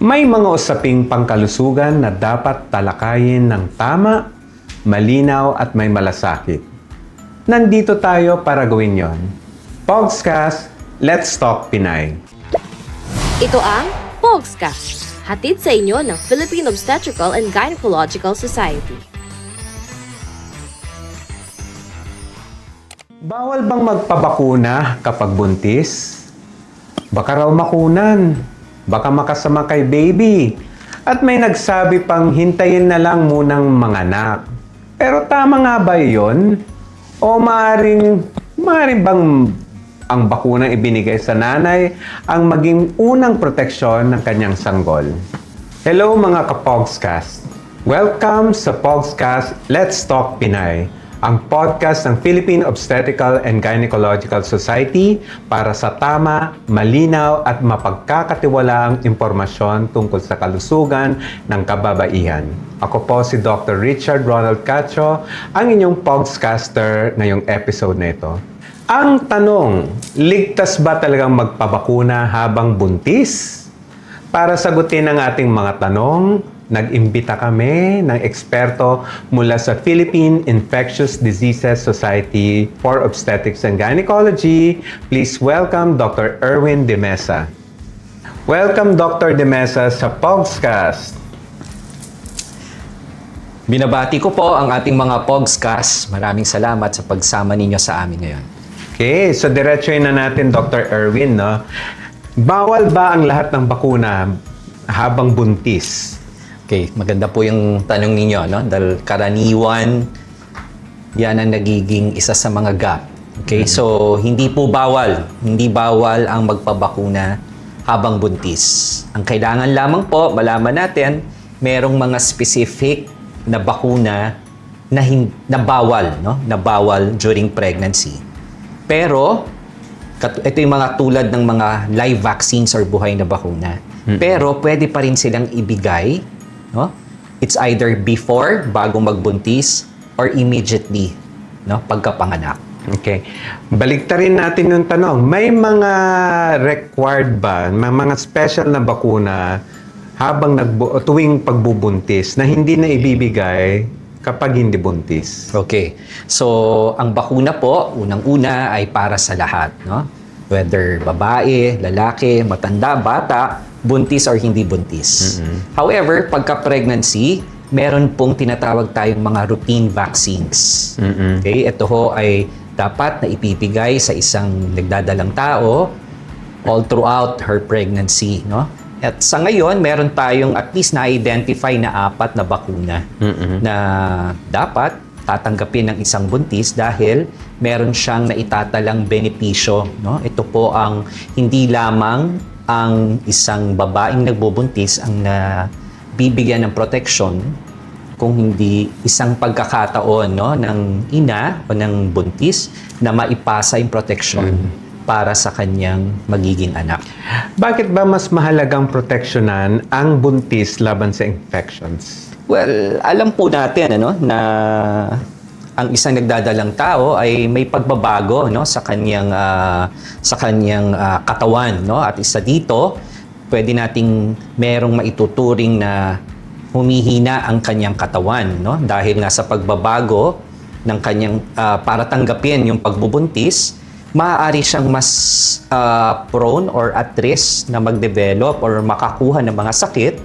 May mga usaping pangkalusugan na dapat talakayin ng tama, malinaw at may malasakit. Nandito tayo para gawin yon. Pogscast, Let's Talk Pinay. Ito ang Pogscast, hatid sa inyo ng Philippine Obstetrical and Gynecological Society. Bawal bang magpabakuna kapag buntis? Baka raw makunan. Baka makasama kay baby. At may nagsabi pang hintayin na lang munang manganak. Pero tama nga ba yun? O maaring bang ang bakunang ibinigay sa nanay ang maging unang proteksyon ng kanyang sanggol? Hello mga ka-Pogscast! Welcome sa Pogscast Let's Talk Pinay, ang podcast ng Philippine Obstetrical and Gynecological Society para sa tama, malinaw at mapagkakatiwalaang impormasyon tungkol sa kalusugan ng kababaihan. Ako po si Dr. Richard Ronald Cacho, ang inyong Pogscaster ngayong episode na ito. Ang tanong, ligtas ba talagang magpabakuna habang buntis? Para sagutin ang ating mga tanong, nag-imbita kami ng eksperto mula sa Philippine Infectious Diseases Society for Obstetrics and Gynecology. Please welcome Dr. Erwin De Mesa. Welcome Dr. De Mesa sa Pogscast. Binabati ko po ang ating mga Pogscast. Maraming salamat sa pagsama ninyo sa amin ngayon. Okay, so diretsoin na natin Dr. Erwin, no? Bawal ba ang lahat ng bakuna habang buntis? Okay, maganda po yung tanong ninyo, no? Dahil karaniwan, yan ang nagiging isa sa mga gap. Okay, so hindi bawal ang magpabakuna habang buntis. Ang kailangan lamang po, malaman natin, merong mga specific na bakuna na bawal, no? Na bawal during pregnancy. Pero, ito yung mga tulad ng mga live vaccines or buhay na bakuna. Pero, pwede pa rin silang ibigay, no? It's either before, bago magbuntis, or immediately, no? Pagkapanganak. Okay. Baliktarin natin yung tanong. May mga required ba, may mga special na bakuna habang tuwing pagbubuntis na hindi na ibibigay kapag hindi buntis? Okay. So, ang bakuna po, unang-una ay para sa lahat, no? Whether babae, lalaki, matanda, bata, buntis or hindi buntis. However, pagka-pregnancy, meron pong tinatawag tayong mga routine vaccines. Okay? Ito ho ay dapat na ipibigay sa isang nagdadalang tao all throughout her pregnancy, no? At sa ngayon, meron tayong at least na-identify na 4 na bakuna na dapat tatanggapin ng isang buntis dahil meron siyang naitatalang benepisyo, no? Ito po ang hindi lamang ang isang babaeng nagbubuntis ang nabibigyan ng proteksyon, kung hindi isang pagkakataon, no, ng ina o ng buntis na maipasa yung proteksyon para sa kanyang magiging anak. Bakit ba mas mahalagang proteksyonan ang buntis laban sa infections? Well, alam po natin na ang isang nagdadalang tao ay may pagbabago, no, sa kanyang katawan, no? At isa dito, pwede nating merong maituturing na humihina ang kanyang katawan, no? Dahil nga sa pagbabago ng kanyang para tanggapin yung pagbubuntis, maaari siyang mas prone or at risk na mag-develop or makakuha ng mga sakit.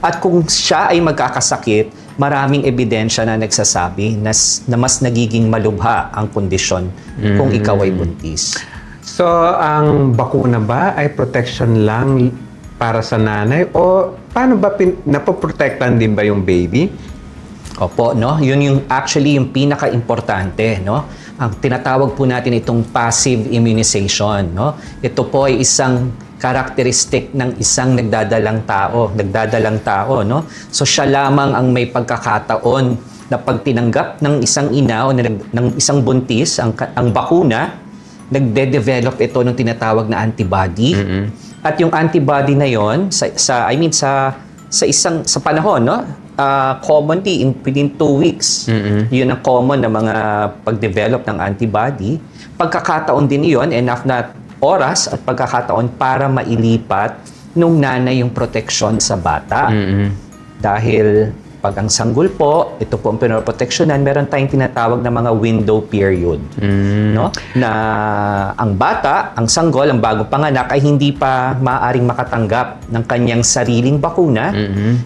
At kung siya ay magkakasakit, maraming ebidensya na nagsasabi na mas nagiging malubha ang kondisyon kung ikaw ay buntis. So, ang bakuna ba ay protection lang para sa nanay o paano ba napoprotektan din ba yung baby? Opo, no? Yun yung actually yung pinaka-importante, no? Ang tinatawag po natin itong passive immunization, no? Ito po ay isang karakteristik ng isang nagdadalang tao, no? So siya lamang ang may pagkakataon na pag tinanggap ng isang ina o ng isang buntis ang bakuna, nagde-develop ito ng tinatawag na antibody. At yung antibody na yon sa panahon, no? Commonly within 2 weeks. Yun ang common na mga pag-develop ng antibody. Pagkakataon din yun, enough na oras at pagkakataon para mailipat nung nanay yung proteksyon sa bata. Mm-mm. Dahil pag ang sanggol po, ito po ang pinoproteksyonan, meron tayong tinatawag na mga window period. No? Na ang bata, ang sanggol, ang bagong panganak ay hindi pa maaaring makatanggap ng kanyang sariling bakuna.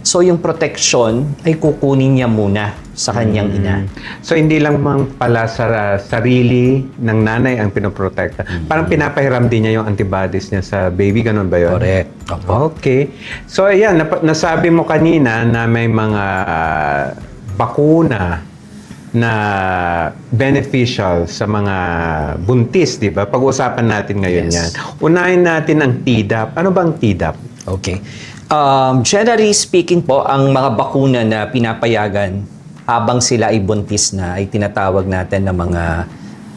So yung proteksyon ay kukunin niya muna sa kanyang ina. So hindi lang mang pala sa sarili ng nanay ang pinoprotekta. Parang pinapahiram din niya yung antibodies niya sa baby, ganun ba yun? Correct. Opo. Okay. So ayan, nasabi mo kanina na may mga bakuna na beneficial sa mga buntis, di ba? Pag-usapan natin ngayon Yes. yan. Unahin natin ang Tdap. Ano bang Tdap? Okay. Generally speaking po, ang mga bakuna na pinapayagan habang sila ay buntis na ay tinatawag natin na mga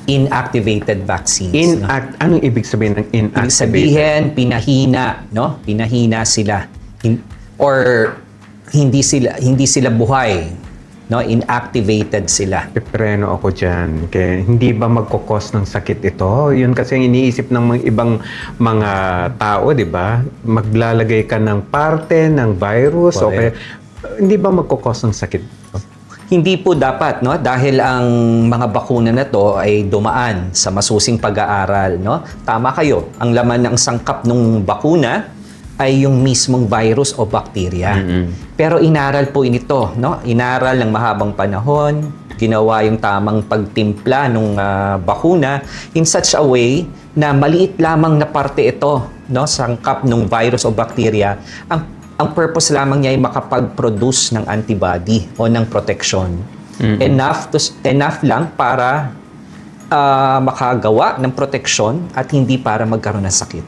inactivated vaccines. no? Anong ibig sabihin ng Ibig inactivated? sabihin, pinahina, no? Pinahina sila. Or hindi sila buhay, no? Inactivated sila. Pipreno ako dyan. Kaya hindi ba magkukos ng sakit ito? Yun kasi ang iniisip ng mga ibang mga tao, di ba? Maglalagay ka ng parte ng virus o kaya, hindi ba magkukos ng sakit ito? Hindi po dapat, no? Dahil ang mga bakuna na to ay dumaan sa masusing pag-aaral, no? Tama kayo. Ang laman ng sangkap ng bakuna ay yung mismong virus o bakterya. Pero inaral po ito, no? Inaral ng mahabang panahon, ginawa yung tamang pagtimpla ng bakuna in such a way na maliit lamang na parte ito, no? Sangkap ng virus o bakterya. Ang purpose lamang niya ay makapag-produce ng antibody o ng protection. Enough lang para makagawa ng protection at hindi para magkaroon ng sakit.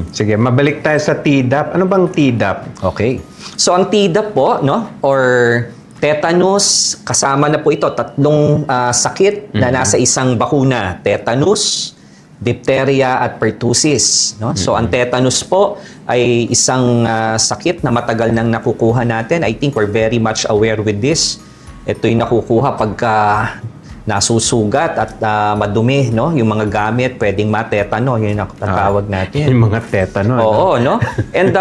Sige, mabalik tayo sa Tdap. Ano bang Tdap? Okay. So ang Tdap po, no, or tetanus, kasama na po ito, tatlong sakit na nasa isang bakuna. Tetanus, diphtheria at pertussis, no? So ang tetanus po ay isang sakit na matagal nang nakukuha natin. I think we're very much aware with this. Ito'y nakukuha pagka nasusugat at madumi, no? Yung mga gamit pwedeng matetano, yun ang tatawag natin. Yung mga tetano. Oo, no? And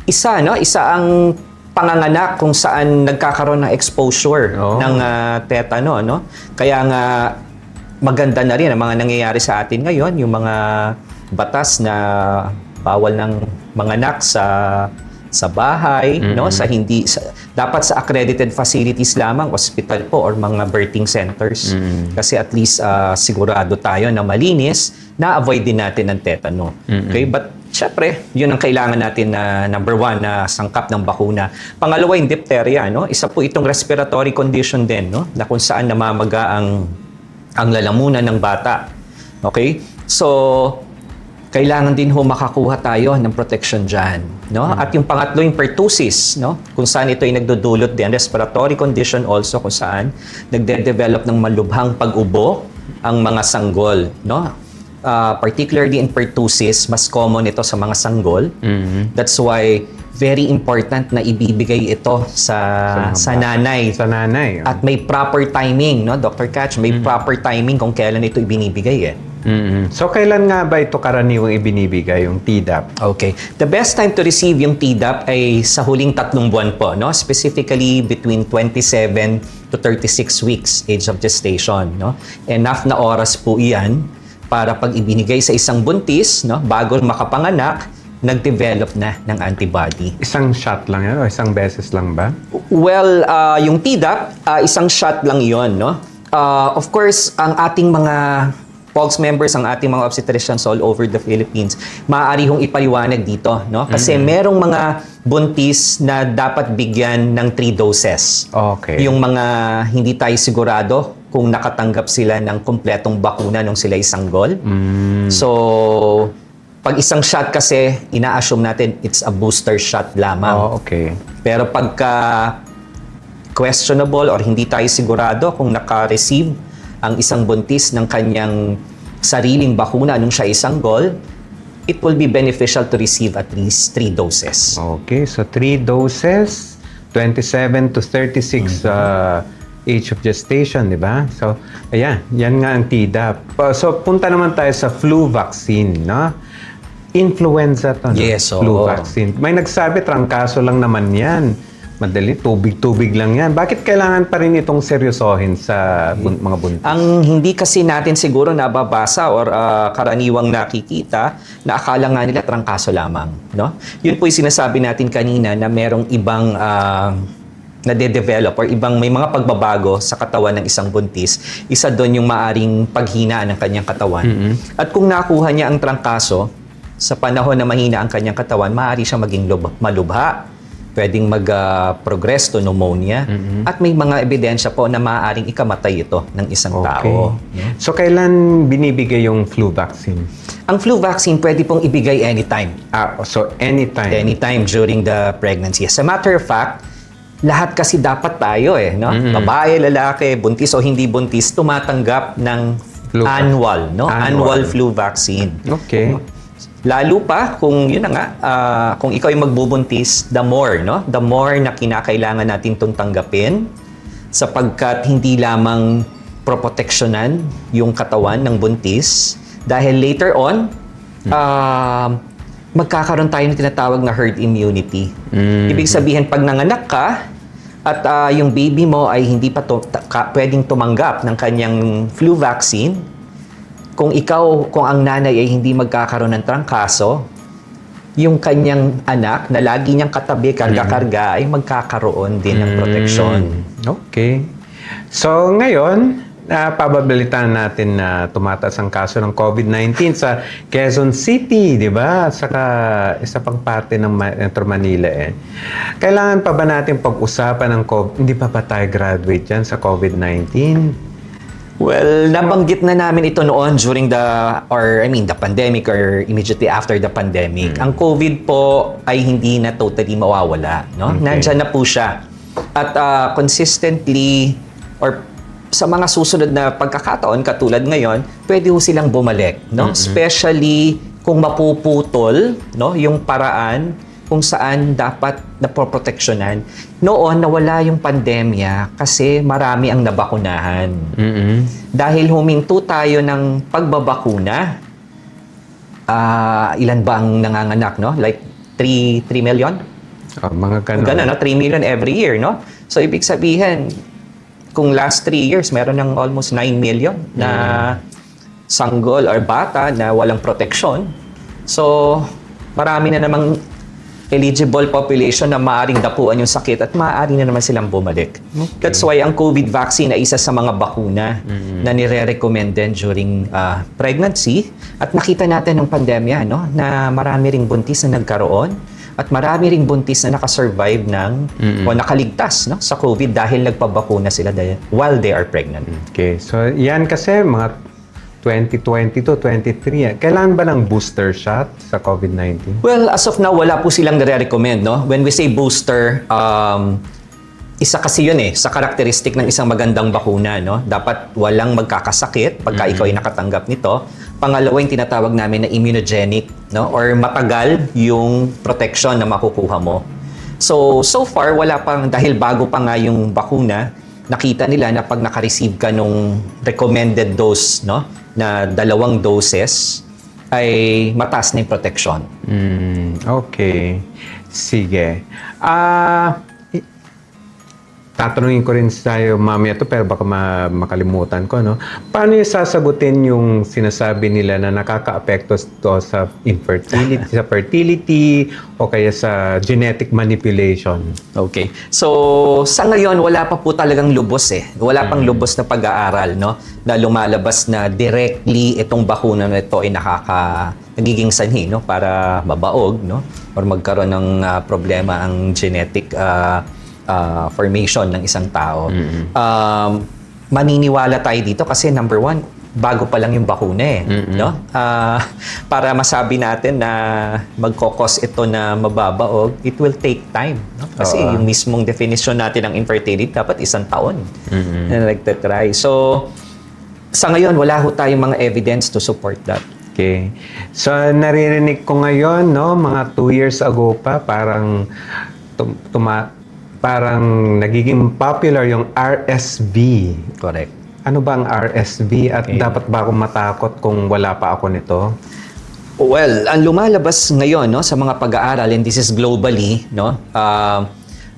isa ang panganganak kung saan nagkakaroon ng exposure ng tetano, no? Kaya nga maganda na rin ang mga nangyayari sa atin ngayon, yung mga batas na bawal ng manganak sa bahay, no? Dapat sa accredited facilities lamang, hospital po or mga birthing centers. Kasi at least sigurado tayo na malinis, na-avoid din natin ang tetano. Okay? But syempre, yun ang kailangan natin na number one na sangkap ng bakuna. Pangalawa, yung diphtheria, no? Isa po itong respiratory condition din, no? Na kung saan namamaga ang lalamunan ng bata. Okay? So, kailangan din makakuha tayo ng protection dyan. No? At yung pangatlo, yung pertussis, no? Kung saan ito ay nagdudulot din. Respiratory condition also kung saan nagde-develop ng malubhang pag-ubo ang mga sanggol. No? Particularly in pertussis, mas common ito sa mga sanggol. That's why very important na ibibigay ito sa nanay. Sa nanay. At may proper timing, no, Dr. Catch? May proper timing kung kailan ito ibinibigay eh. So, kailan nga ba ito karaniwang ibinibigay, yung Tdap? Okay. The best time to receive yung Tdap ay sa huling 3 buwan po, no? Specifically between 27 to 36 weeks age of gestation, no? Enough na oras po iyan para pag ibinigay sa isang buntis, no, bago makapanganak, nag-develop na ng antibody. Isang shot lang yan o isang beses lang ba? Well, yung Tdap, isang shot lang yon, no? Of course, ang ating mga POGS members, ang ating mga obstetricians all over the Philippines, maaari hong ipaliwanag dito, no? Kasi merong mga buntis na dapat bigyan ng 3 doses. Okay. Yung mga hindi tayo sigurado kung nakatanggap sila ng kumpletong bakuna nung sila sanggol. So, pag isang shot kasi, ina-assume natin it's a booster shot lamang. Okay. Pero pagka questionable or hindi tayo sigurado kung naka-receive ang isang buntis ng kanyang sariling bakuna nung siya sanggol, it will be beneficial to receive at least 3 doses. Okay, so 3 doses, 27 to 36 age of gestation, di ba? So, ayan, yan nga ang Tdap. So, punta naman tayo sa flu vaccine, no? influenza to, no? Yes, Flu oo. vaccine. May nagsabi, trangkaso lang naman yan. Madali, tubig-tubig lang yan. Bakit kailangan pa rin itong seryosohin sa mga buntis? Ang hindi kasi natin siguro nababasa or karaniwang nakikita na akala nga nila trangkaso lamang, no? Yun po yung sinasabi natin kanina na merong ibang nade-develop or ibang may mga pagbabago sa katawan ng isang buntis. Isa doon yung maaring paghinaan ng kanyang katawan. At kung nakuha niya ang trangkaso, sa panahon na mahina ang kanyang katawan, maaari siya maging malubha, pwedeng mag-progress to pneumonia, at may mga ebidensya po na maaaring ikamatay ito ng isang tao. So, kailan binibigay yung flu vaccine? Ang flu vaccine pwede pong ibigay anytime. So anytime. Anytime during the pregnancy. As a matter of fact, lahat kasi dapat tayo no? Babae, lalaki, buntis o hindi buntis, tumatanggap ng annual flu vaccine. Okay. Lalo pa kung yun na nga, kung ikaw ay magbubuntis, the more na kinakailangan natin itong tanggapin sapagkat hindi lamang proproteksyonan yung katawan ng buntis dahil later on, magkakaroon tayo ng tinatawag na herd immunity. Ibig sabihin, pag nanganak ka at yung baby mo ay hindi pa pwedeng tumanggap ng kanyang flu vaccine, kung ang nanay ay hindi magkakaroon ng trangkaso, yung kanyang anak na lagi niyang katabi, karga-karga, ay magkakaroon din ng proteksyon. Okay. So, ngayon, pababilitan natin na tumataas ang kaso ng COVID-19 sa Quezon City, di ba? At saka isa pang parte ng Metro Manila Kailangan pa ba natin pag-usapan ng COVID? Hindi pa ba tayo graduate dyan sa COVID-19? Well, nabanggit na namin ito noon during the pandemic or immediately after the pandemic. Ang COVID po ay hindi na totally mawawala, no? Okay. Nandiyan na po siya. At consistently or sa mga susunod na pagkakataon katulad ngayon, pwede ho silang bumalik, no? Especially kung mapuputol, no, yung paraan kung saan dapat napoproteksyonan. Noon, nawala yung pandemya kasi marami ang nabakunahan. Dahil huminto tayo ng pagbabakuna, ilan ba ang nanganganak, no? Like 3 million? Mga ganun. Ganun, no? 3 million every year, no? So, ibig sabihin, kung last 3 years, meron ng almost 9 million na sanggol or bata na walang proteksyon. So, marami na namang eligible population na maaaring dapuan yung sakit at maaari na naman silang bumalik. Okay. That's why ang COVID vaccine ay isa sa mga bakuna na nire-recommend din during pregnancy. At nakita natin ng pandemya, no, na marami ring buntis na nagkaroon at marami ring buntis na nakasurvive o nakaligtas, no, sa COVID dahil nagpabakuna sila while they are pregnant. Okay. So, yan kasi mga 2022, 23. Kailangan ba ng booster shot sa COVID-19? Well, as of now, wala po silang nare-recommend, no? When we say booster, isa kasi yun sa karakteristik ng isang magandang bakuna, no? Dapat walang magkakasakit pagka ikaw ay nakatanggap nito. Pangalawa, yung tinatawag namin na immunogenic, no? Or matagal yung protection na makukuha mo. So far, wala pang, dahil bago pa nga yung bakuna, nakita nila na pag naka-receive ka nung recommended dose, no, na 2 doses, ay mataas na yung protection. Okay. Sige. Tatanungin ko rin sa'yo, mamaya to, pero baka makalimutan ko, no? Paano yung sasagutin yung sinasabi nila na nakaka-apekto to sa infertility, sa fertility, o kaya sa genetic manipulation? Okay. So, sa ngayon, wala pa po talagang lubos Wala pang lubos na pag-aaral, no? Na lumalabas na directly itong bakuna na ito ay nagiging sanhi, no? Para mabaog, no? Or magkaroon ng problema ang genetic formation ng isang tao. Maniniwala tayo dito kasi number 1, bago pa lang yung bakuna no? Para masabi natin na magkokos ito na mababaog, it will take time, no? Kasi yung mismong definition natin ng infertility dapat 1 taon na nagtatry. So, sa ngayon, wala ho tayong mga evidence to support that. Okay. So, naririnig ko ngayon, no, mga 2 years ago pa, parang parang nagiging popular yung RSV. Correct. Ano ba ang RSV at dapat ba akong matakot kung wala pa ako nito? Well, ang lumalabas ngayon, no, sa mga pag-aaral, and this is globally, no,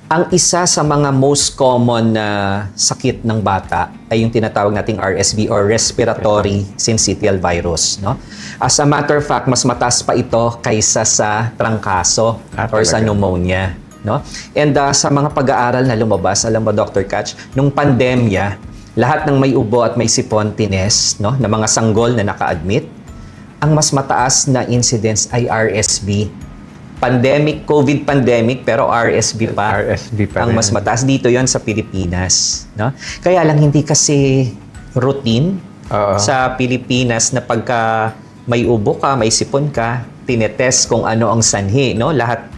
ang isa sa mga most common na sakit ng bata ay yung tinatawag nating RSV or Respiratory Syncytial Virus, no? As a matter of fact, mas mataas pa ito kaysa sa trangkaso or sa talaga? pneumonia, no? And sa mga pag-aaral na lumabas, alam mo Dr. Katch, nung pandemya, lahat ng may ubo at may sipon tines, no, na mga sanggol na naka-admit, ang mas mataas na incidence ay RSV. Pandemic, COVID pandemic, pero RSV pa. RSV pa ang rin. mas mataas. Dito yon sa Pilipinas. No? Kaya lang hindi kasi routine Oo. sa Pilipinas na pagka may ubo ka, may sipon ka, tinetest kung ano ang sanhi. No? Lahat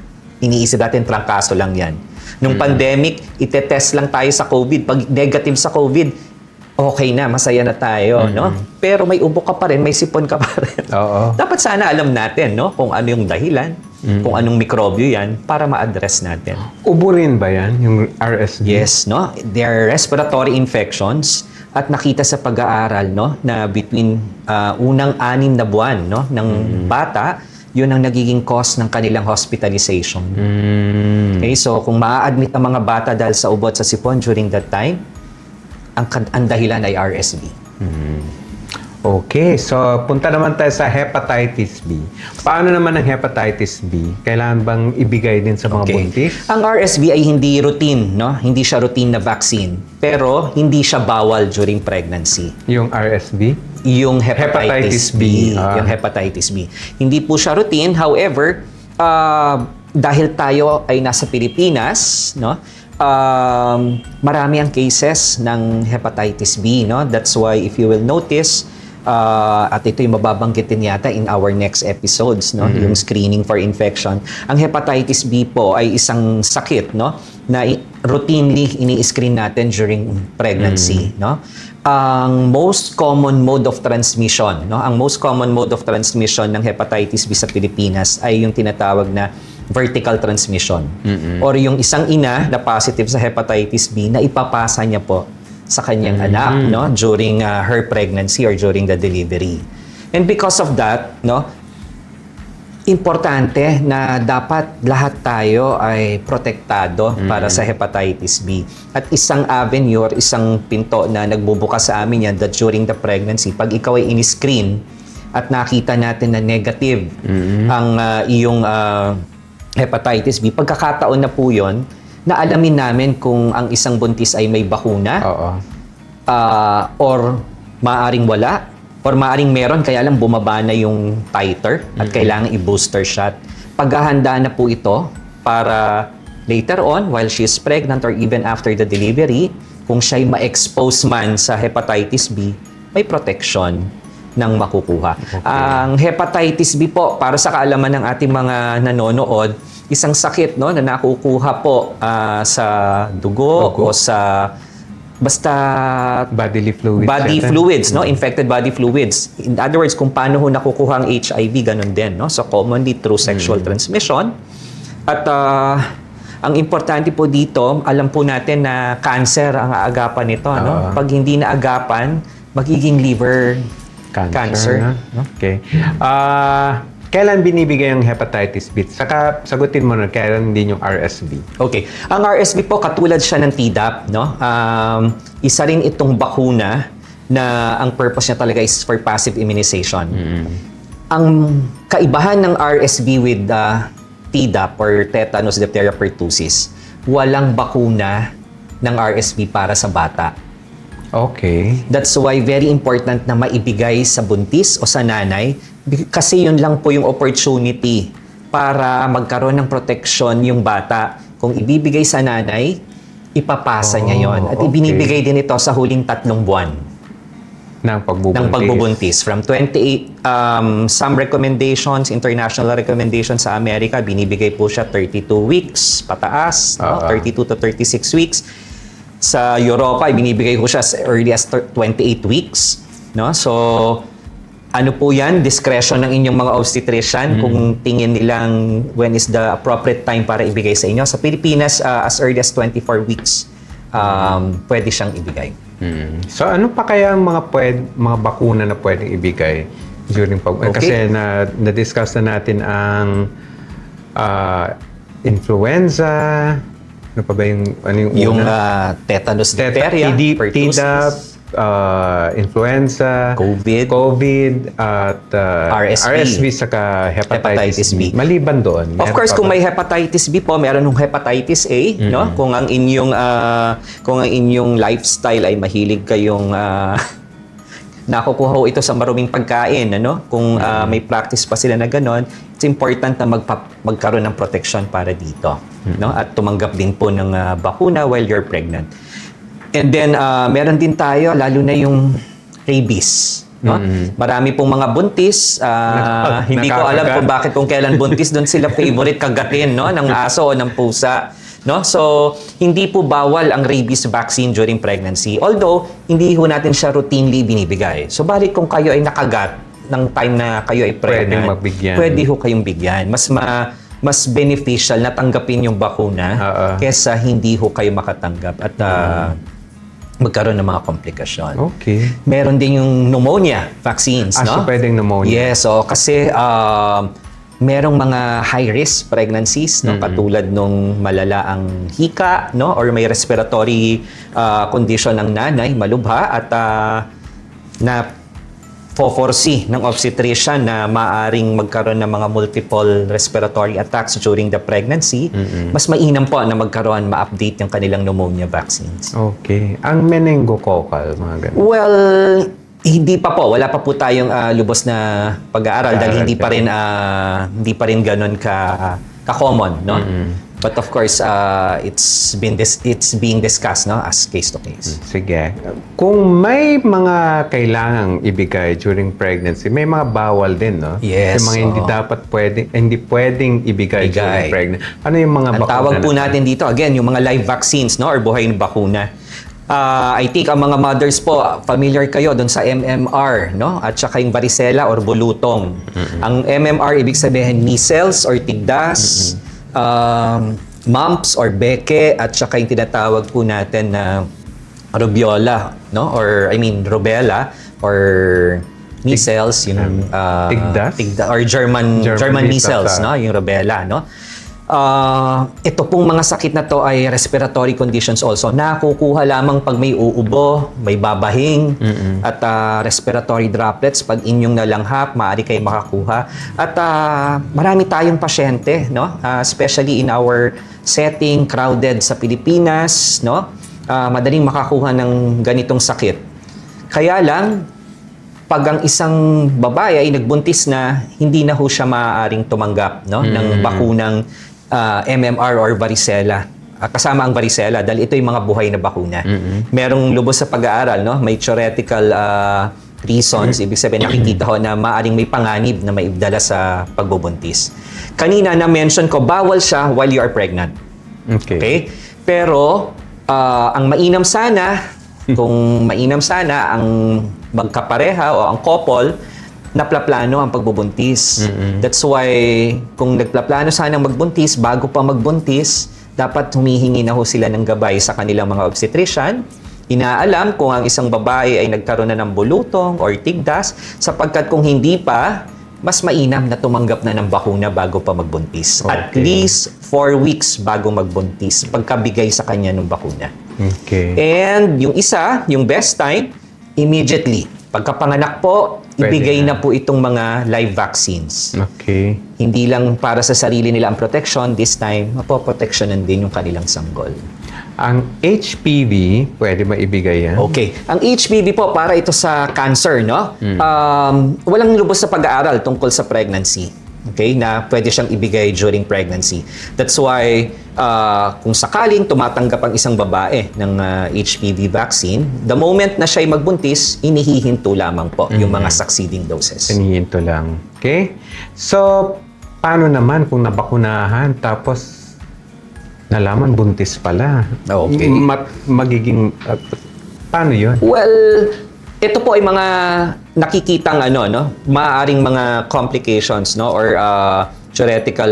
iniisip natin, trangkaso lang yan. Nung pandemic, itetest lang tayo sa COVID. Pag negative sa COVID, okay na, masaya na tayo, no? Pero may ubo ka pa rin, may sipon ka pa rin. Oo. Dapat sana alam natin, no? Kung ano yung dahilan, kung anong mikrobyo yan, para ma-address natin. Ubo rin ba yan, yung RSV? Yes, no? They are respiratory infections at nakita sa pag-aaral, no, na between unang 6 na buwan, no, ng bata, yun ang nagiging cause ng kanilang hospitalization. Okay, so kung ma-admit ang mga bata dahil sa ubo at sa sipon during that time, ang dahilan ay RSV. Okay, so punta naman tayo sa hepatitis B. Paano naman ang hepatitis B? Kailangan bang ibigay din sa mga buntis? Ang RSV ay hindi routine, no? Hindi siya routine na vaccine. Pero hindi siya bawal during pregnancy. Yung RSV? Yung hepatitis Hepatitis B. B. Yung hepatitis B. Hindi po siya routine. However, dahil tayo ay nasa Pilipinas, no? Marami ang cases ng hepatitis B, no? That's why if you will notice, at ito yung mababanggitin yata in our next episodes, no? Yung screening for infection. Ang hepatitis B po ay isang sakit, no? Na routinely ini-screen natin during pregnancy, no? Ang most common mode of transmission, no? Ang most common mode of transmission ng hepatitis B sa Pilipinas ay yung tinatawag na vertical transmission. Or yung isang ina na positive sa hepatitis B na ipapasa niya po sa kanyang anak, no, during her pregnancy or during the delivery. And because of that, no, importante na dapat lahat tayo ay protektado para sa hepatitis B. At isang avenue or isang pinto na nagbubukas sa amin yan that during the pregnancy, pag ikaw ay in-screen at nakita natin na negative ang iyong hepatitis B, pagkakataon na po yun, na alamin namin kung ang isang buntis ay may bakuna Oo. or maaring wala or maaring meron kaya lang bumaba na yung titer at kailangan i-booster shot. Paghahanda na po ito para later on while she is pregnant or even after the delivery, kung siya'y ma-expose man sa hepatitis B, may protection ng makukuha. Ang hepatitis B po, para sa kaalaman ng ating mga nanonood, isang sakit, no, na nakukuha po sa dugo o sa basta Bodily fluids. body yata. fluids, no, infected body fluids. In other words, kung paano ho nakukuha ang HIV, ganun din, no? So commonly through sexual transmission. At ang importante po dito, alam po natin na cancer ang aagapan nito, no? Pag hindi naagapan, magiging liver cancer. no? Okay. Kailan binibigay ang hepatitis B? Saka sagutin mo na kailan din yung RSV. Okay. Ang RSV po, katulad siya ng Tdap, no? Isa rin itong bakuna na ang purpose niya talaga is for passive immunization. Ang kaibahan ng RSV with Tdap or tetanus, diphtheria, pertussis, walang bakuna ng RSV para sa bata. Okay. That's why very important na maibigay sa buntis o sa nanay kasi yun lang po yung opportunity para magkaroon ng protection yung bata. Kung ibibigay sa nanay, ipapasa niya yon. At okay. ibinibigay din ito sa huling 3 buwan Ng pagbubuntis. ng pagbubuntis. From 28, some recommendations, international recommendations sa Amerika, binibigay po siya 32 weeks pataas, no? 32 to 36 weeks. Sa Europa, binibigay ko siya as early as 28 weeks. No? So, ano po yan? Discretion ng inyong mga obstetrician kung tingin nilang when is the appropriate time para ibigay sa inyo. Sa Pilipinas, as early as 24 weeks, pwede siyang ibigay. So ano pa kaya ang mga bakuna na pwedeng ibigay during Okay. Kasi na-discuss na natin ang influenza, ano pa ba yung Yung una? tetanus diphtheria, pertussis, Tdap, influenza, COVID, at RSV saka hepatitis B. Maliban doon. Of course, kung may hepatitis B po, meron ng hepatitis A, no? Kung ang inyong lifestyle ay mahilig kayong nakukuha ho ito sa maruming pagkain, ano? Kung may practice pa sila na ganon, it's important na magkaroon ng protection para dito, no? At tumanggap din po ng bakuna while you're pregnant. And then meron din tayo lalo na yung rabies, no? Marami pong mga buntis, hindi ko alam kung kailan buntis, doon sila favorite kagatin, no, ng aso o ng pusa, no? So hindi po bawal ang rabies vaccine during pregnancy. Although hindi ho natin siya routinely binibigay. So balik kung kayo ay nakagat ng time na kayo ay pregnant, pwede ho kayong bigyan. Mas beneficial na tanggapin yung bakuna kesa hindi ho kayo makatanggap at magkaroon ng mga komplikasyon. Okay. Meron din yung pneumonia vaccines, no? So pwedeng pneumonia. Yes, so kasi merong mga high-risk pregnancies, no? Katulad nung malala ang hika, no? Or may respiratory condition ng nanay, malubha, at na foresee ng obstetrician na maaring magkaroon ng mga multiple respiratory attacks during the pregnancy, mas mainam po na ma-update yung kanilang pneumonia vaccines. Okay. Ang meningococcal, mga ganun. Well, hindi pa po. Wala pa po tayong lubos na pag-aaral dahil hindi pa rin ganun ka-common, no? But of course, it's being discussed, no, as case to case. Sige. Kung may mga kailangang ibigay during pregnancy, may mga bawal din, no? Yes, Yung mga hindi pwedeng ibigay during pregnancy. Ano yung mga Ang bakuna? tawag po natin dito, again, yung mga live vaccines, no, or buhay na bakuna. I think ang mga mothers po, familiar kayo doon sa MMR, no? At saka yung varicella or bulutong. Ang MMR, ibig sabihin measles or tigdas, mumps or beke, at saka yung tinatawag po natin na rubella, no? Or rubella or measles, yung Tigdas? or German measles, no? Yung rubella, no? Ito pong mga sakit na to ay respiratory conditions also. Nakukuha lamang pag may uubo, may babahing, at respiratory droplets. Pag inyong nalanghap, maaari kayo makakuha. At marami tayong pasyente, no? Especially in our setting, crowded sa Pilipinas, no? Madaling makakuha ng ganitong sakit. Kaya lang, pag ang isang babae ay nagbuntis na, hindi na ho siya maaaring tumanggap, no, ng bakunang MMR or varicella. Kasama ang varicella dahil ito yung mga buhay na bakuna. Merong lubos sa pag-aaral, no, may theoretical reasons, ibig sabihin nakikita ho na maaaring may panganib na maibdala sa pagbubuntis. Kanina na-mention ko, bawal siya while you are pregnant. Okay? Pero ang mainam sana, kung mainam sana ang magkapareha o ang couple, naplaplano ang pagbubuntis. That's why, kung nagplaplano sanang magbuntis, bago pa magbuntis, dapat humihingi na ho sila ng gabay sa kanilang mga obstetrician. Inaalam kung ang isang babae ay nagkaroon na ng bulutong or tigdas, sapagkat kung hindi pa, mas mainam na tumanggap na ng bakuna bago pa magbuntis. Okay. At least 4 weeks bago magbuntis, pagkabigay sa kanya ng bakuna. Okay. And yung isa, yung best time, immediately. Pagkapanganak po, ibigay na po itong mga live vaccines. Okay. Hindi lang para sa sarili nila ang protection, this time, mapoproteksyonan din yung kanilang sanggol. Ang HPV, pwede maibigay yan? Okay. Ang HPV po, para ito sa cancer, no? Walang lubos sa pag-aaral tungkol sa pregnancy. Okay? Na pwede siyang ibigay during pregnancy. That's why, kung sakaling tumatanggap ang isang babae ng HPV vaccine, the moment na siya'y magbuntis, inihihinto lamang po yung mga succeeding doses. Inihinto lang. Okay? So, paano naman kung nabakunahan tapos nalaman buntis pala? Okay. Magiging... paano yun? Well, ito po ay mga nakikitang maaaring mga complications, no, or theoretical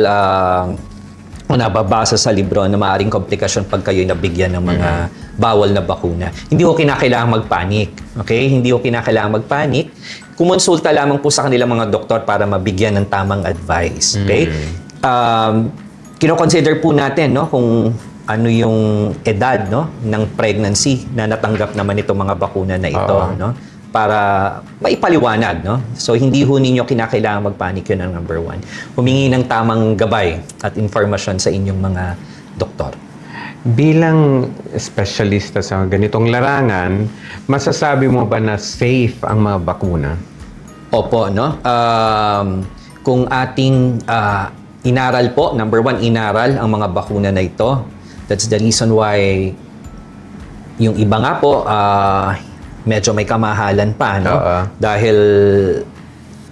nababasa sa libro na maaaring komplikasyon pag kayo'y nabigyan ng mga bawal na bakuna. Hindi ko kinakailangang magpanik. Okay? Hindi ko kinakailangang magpanik. kumonsulta lamang po sa kanilang mga doktor para mabigyan ng tamang advice. Okay? Kino-consider po natin, no, kung ano yung edad, no, ng pregnancy na natanggap naman itong mga bakuna na ito, Oo. no, para maipaliwanag, no. So hindi ho ninyo kinakailangan magpanik, yun ang number one. Humingi ng tamang gabay at informasyon sa inyong mga doktor. Bilang espesyalista sa ganitong larangan, masasabi mo ba na safe ang mga bakuna? Opo, no? Kung ating inaral po, number one, inaral ang mga bakuna na ito. That's the reason why yung iba nga po, medyo may kamahalan pa, no? Oo. Dahil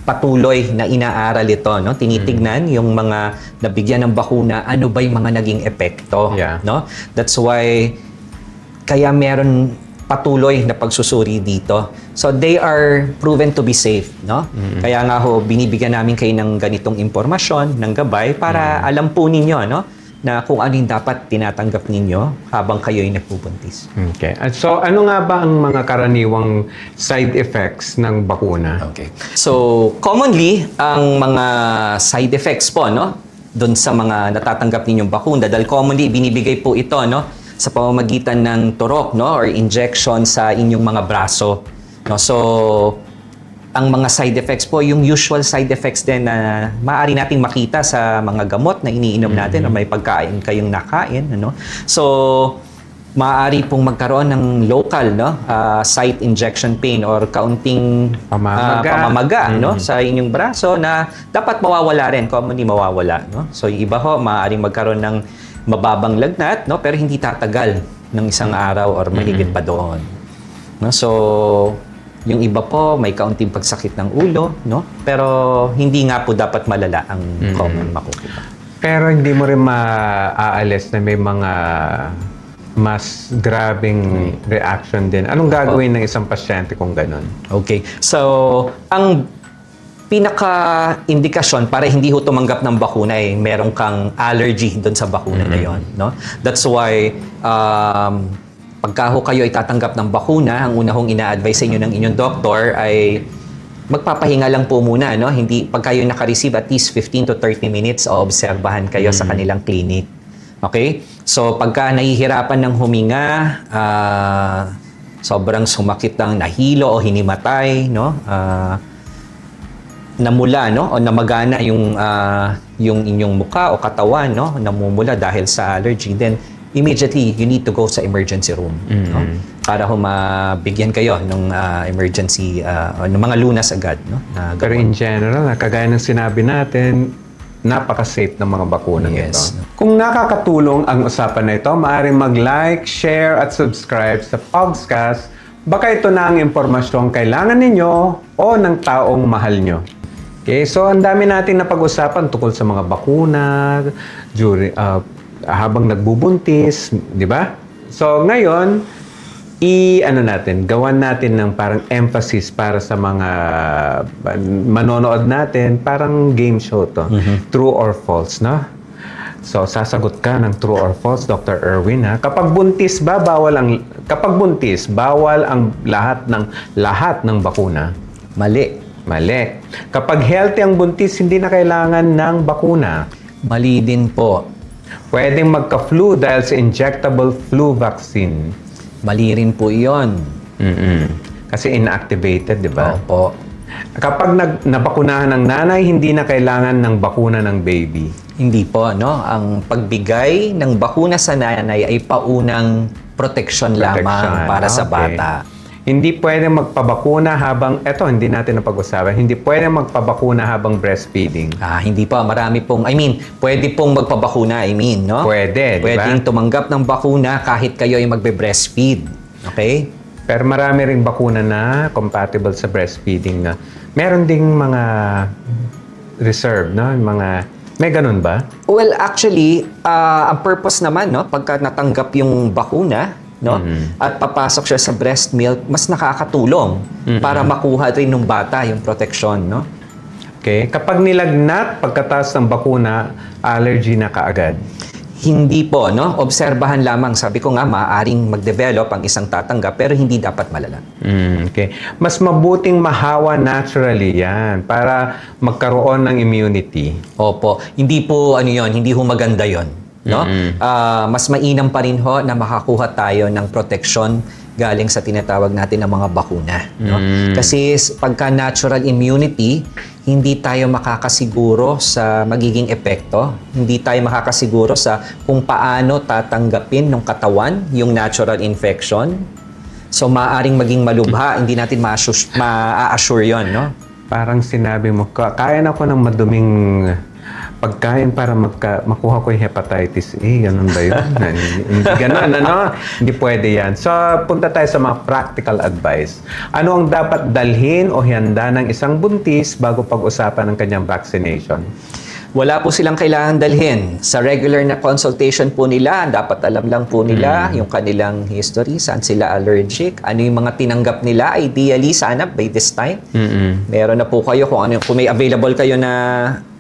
patuloy na inaaral ito, no? Tinitignan yung mga nabigyan ng bakuna, ano ba yung mga naging epekto, Yeah. no? That's why kaya meron patuloy na pagsusuri dito. So they are proven to be safe, no? Kaya nga ho, binibigyan namin kayo ng ganitong impormasyon, ng gabay para alam po ninyo, no, na kung ano yung dapat tinatanggap ninyo habang kayo'y nagpubuntis. Okay. At so, ano nga ba ang mga karaniwang side effects ng bakuna? Okay. So, commonly, ang mga side effects po, no, doon sa mga natatanggap ninyong bakuna, dahil commonly, binibigay po ito, no, sa pamamagitan ng turok, no, or injection sa inyong mga braso. No? So, ang mga side effects po, yung usual side effects din na maaari nating makita sa mga gamot na iniinom natin o may pagkain kayong nakain. Ano? So, maaari pong magkaroon ng local, no, site injection pain or kaunting pamamaga no, sa inyong braso na dapat mawawala rin, commonly mawawala. No? So, yung iba ho, maaaring magkaroon ng mababang lagnat, no, pero hindi tatagal ng isang araw or mahigit pa doon. No? So, yung iba po, may kaunting pagsakit ng ulo, no? Pero hindi nga po dapat malala ang common makukita. Pero hindi mo rin maaalis na may mga mas grabing reaction din. Anong gagawin ng isang pasyente kung ganun? Okay. So, ang pinaka-indikasyon para hindi ho tumanggap ng bakuna ay meron kang allergy doon sa bakuna na yon, no? That's why pagka ho kayo ay tatanggap ng bakuna, ang una hong ina-advise sa inyo ng inyong doktor ay magpapahinga lang po muna, no? Hindi, pag kayo naka-receive at least 15 to 30 minutes, obserbahan kayo sa kanilang clinic. Okay? So, pagka nahihirapan ng huminga, sobrang sumakit ng nahilo o hinimatay, no? Namula, no? O namagana yung inyong mukha o katawan, no? Namumula dahil sa allergy, then immediately, you need to go sa emergency room. No? Para mabigyan kayo ng emergency, ng mga lunas agad. No? Na Pero in general, kagaya ng sinabi natin, napaka-safe ng mga bakuna Yes. nito. Kung nakakatulong ang usapan na ito, maaaring mag-like, share at subscribe sa Pogscast. Baka ito na ang impormasyong kailangan ninyo o ng taong mahal nyo. Okay, so ang dami natin na pag-usapan tungkol sa mga bakuna, habang nagbubuntis, di ba? So ngayon, gawan natin ng parang emphasis para sa mga manonood natin, parang game show to. True or false, no? So sasagot ka ng true or false, Dr. Erwin, ha? Kapag buntis, bawal ang lahat ng bakuna? Mali. Mali. Kapag healthy ang buntis, hindi na kailangan ng bakuna? Mali din po. Pwedeng magka-flu dahil sa injectable flu vaccine. Mali rin po iyon. Kasi inactivated, di ba? Opo. Kapag nabakunahan ng nanay, hindi na kailangan ng bakuna ng baby. Hindi po, no? Ang pagbigay ng bakuna sa nanay ay paunang proteksyon lamang para sa Okay. bata. Hindi pwedeng magpabakuna habang, hindi natin napag-usapan, hindi pwedeng magpabakuna habang breastfeeding. Hindi pa, marami pong, pwede pong magpabakuna, no? Pwede, di ba? Pwedeng tumanggap ng bakuna kahit kayo ay magbe-breastfeed. Okay? Pero marami ring bakuna na compatible sa breastfeeding na meron ding mga reserve, no? May ganun ba? Well, actually, ang purpose naman, no, pagka natanggap yung bakuna, no, at papasok siya sa breast milk, mas nakakatulong para makuha rin ng bata yung protection, no? Okay. Kapag nilagnat, pagkatapos ng bakuna, allergy na kaagad. Hindi po, no? Obserbahan lamang. Sabi ko nga, maaaring mag-develop ang isang tatanggap pero hindi dapat malala. Okay. Mas mabuting mahawa naturally yan para magkaroon ng immunity. Opo. Hindi po, ano yon, hindi ho maganda yon, no? Mas mainam pa rin ho na makakuha tayo ng proteksyon galing sa tinatawag natin ng mga bakuna, no? Kasi pagka natural immunity, hindi tayo makakasiguro sa magiging epekto. Hindi tayo makakasiguro sa kung paano tatanggapin ng katawan yung natural infection. So, maaaring maging malubha, hindi natin ma-assure yon, no? Parang sinabi mo, kaya na ako ng maduming pagkain para makuha ko yung hepatitis A. Ganun ba yun? Hindi ganun, ano? Hindi pwede yan. So, punta tayo sa mga practical advice. Ano ang dapat dalhin o handa ng isang buntis bago pag-usapan ng kanyang vaccination? Wala po silang kailangan dalhin. Sa regular na consultation po nila, dapat alam lang po nila yung kanilang history, saan sila allergic, ano yung mga tinanggap nila, ideally, sana by this time. Meron na po kayo kung may available kayo na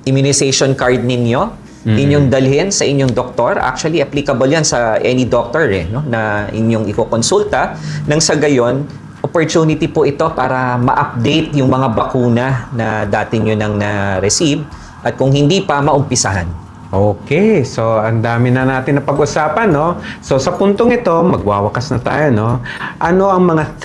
immunization card ninyo, inyong dalhin sa inyong doktor. Actually, applicable yan sa any doctor no? Na inyong ikokonsulta. Nang sa gayon, opportunity po ito para ma-update yung mga bakuna na dati nyo nang na-receive at kung hindi pa, maumpisahan. Okay, so ang dami na natin na pag-usapan, no? So sa puntong ito, magwawakas na tayo, no? Ano ang mga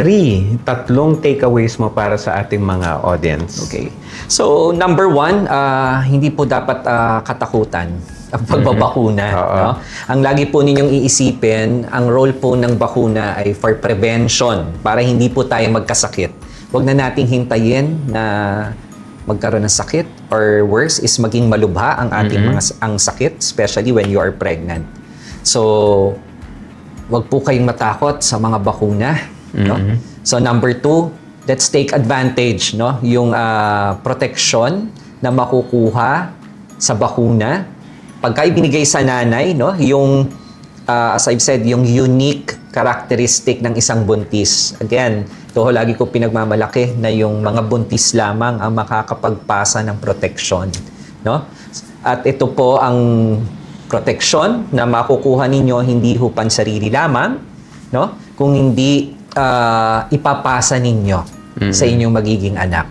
tatlong takeaways mo para sa ating mga audience? Okay. So, number 1, hindi po dapat katakutan ang pagbabakuna. No? Ang lagi po ninyong iisipin, ang role po ng bakuna ay for prevention, para hindi po tayo magkasakit. Huwag na nating hintayin na magkaroon ng sakit or worse is maging malubha ang ating ang sakit, especially when you are pregnant. So, wag po kayong matakot sa mga bakuna. No? So, number 2, let's take advantage, no? Yung protection na makukuha sa bakuna. Pagka ibinigay sa nanay, no? Yung, as I've said, yung unique characteristic ng isang buntis. Again, ito lagi ko pinagmamalaki na yung mga buntis lamang ang makakapagpasa ng protection, no? At ito po ang protection na makukuha ninyo hindi ho pansarili lamang, no? Kung hindi ipapasa ninyo sa inyong magiging anak.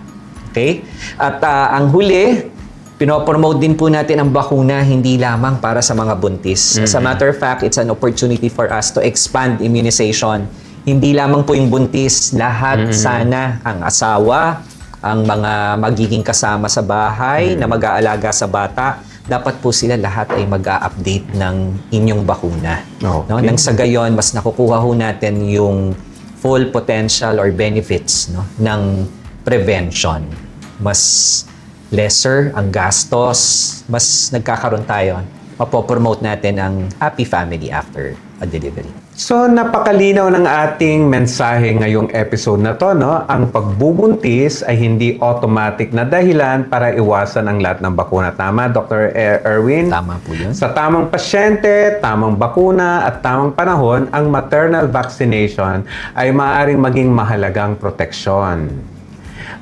Okay? At ang huli, pinopromote din po natin ang bakuna hindi lamang para sa mga buntis. As a matter of fact, it's an opportunity for us to expand immunization. Hindi lamang po yung buntis, lahat sana, ang asawa, ang mga magiging kasama sa bahay na mag-aalaga sa bata, dapat po sila lahat ay mag-a-update ng inyong bakuna. Okay. No? Nang sa gayon, mas nakukuha ho natin yung full potential or benefits, no, ng prevention. Mas lesser ang gastos, mas nagkakaroon tayo, mapopromote natin ang happy family after a delivery. So, napakalinaw ng ating mensahe ngayong episode na to, no? Ang pagbubuntis ay hindi automatic na dahilan para iwasan ang lahat ng bakuna. Tama, Dr. Erwin? Tama po yun. Sa tamang pasyente, tamang bakuna at tamang panahon, ang maternal vaccination ay maaaring maging mahalagang proteksyon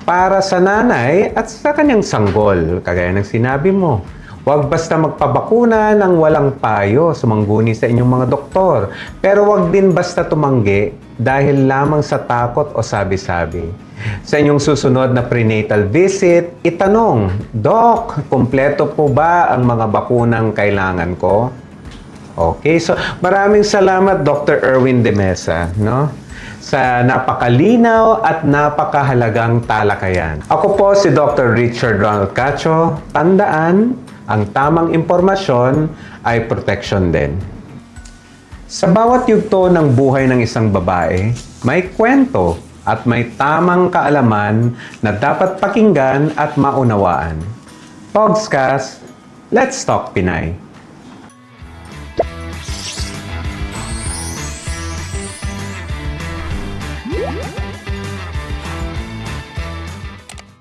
para sa nanay at sa kanyang sanggol. Kagaya ng sinabi mo, huwag basta magpabakuna ng walang payo, sumangguni sa inyong mga doktor. Pero huwag din basta tumanggi dahil lamang sa takot o sabi-sabi. Sa inyong susunod na prenatal visit, itanong, Doc, kumpleto po ba ang mga bakunang kailangan ko? Okay, so maraming salamat Dr. Erwin De Mesa, no? Sa napakalinaw at napakahalagang talakayan. Ako po si Dr. Richard Ronald Cacho. Tandaan, ang tamang impormasyon ay protection din. Sa bawat yugto ng buhay ng isang babae, may kwento at may tamang kaalaman na dapat pakinggan at maunawaan. Pogscast, let's talk Pinay!